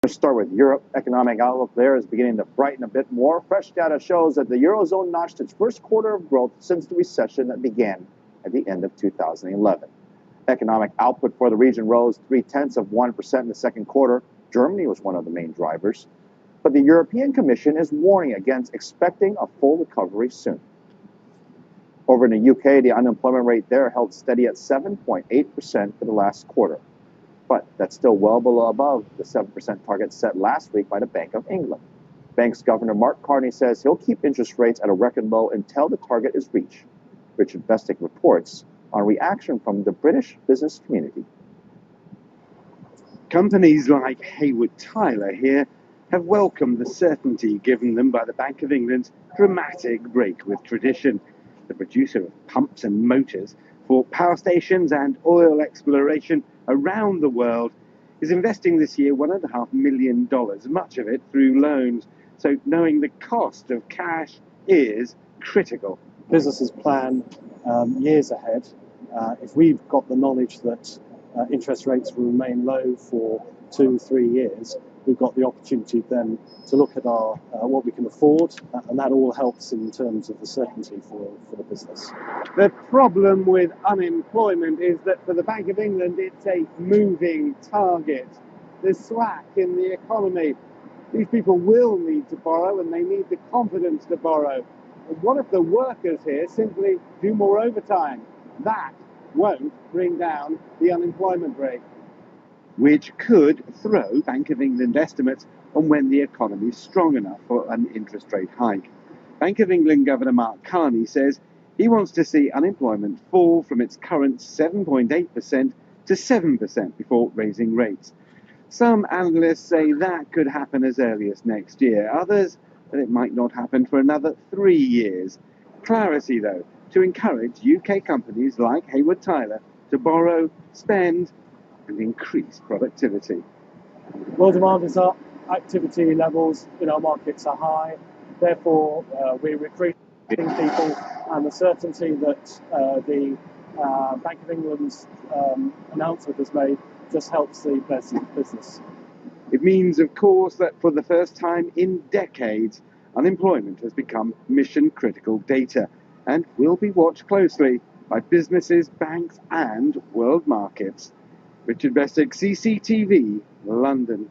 Let's start with Europe. Economic outlook there is beginning to brighten a bit more. Fresh data shows that the Eurozone notched its first quarter of growth since the recession that began at the end of 2011. Economic output for the region rose 0.3% in the second quarter. Germany was one of the main drivers. But the European Commission is warning against expecting a full recovery soon. Over in the UK, the unemployment rate there held steady at 7.8% for the last quarter. But that's still well below above the 7% target set last week by the Bank of England. Bank's Governor Mark Carney says he'll keep interest rates at a record low until the target is reached. Richard Bestick reports on reaction from the British business community. Companies like Hayward Tyler here have welcomed the certainty given them by the Bank of England's dramatic break with tradition. The producer of pumps and motors for power stations and oil exploration around the world is investing this year $1.5 million, much of it through loans. So knowing the cost of cash is critical. Businesses plan years ahead. If we've got the knowledge that interest rates will remain low for 2-3 years, we've got the opportunity then to look at our what we can afford, and that all helps in terms of the certainty for the business. The problem with unemployment is that for the Bank of England, it's a moving target. There's slack in the economy. These people will need to borrow, and they need the confidence to borrow. And what if the workers here simply do more overtime? That won't bring down the unemployment rate, which could throw Bank of England estimates on when the economy is strong enough for an interest rate hike. Bank of England Governor Mark Carney says he wants to see unemployment fall from its current 7.8% to 7% before raising rates. Some analysts say that could happen as early as next year. Others that it might not happen for another 3 years. Clarity, though, to encourage UK companies like Hayward Tyler to borrow, spend, and increase productivity. Well, demand is up, activity levels in our markets are high, therefore we're recruiting people, and the certainty that the Bank of England's announcement has made just helps the business. It means, of course, that for the first time in decades, unemployment has become mission-critical data and will be watched closely by businesses, banks, and world markets. Richard Bestick, CCTV, London.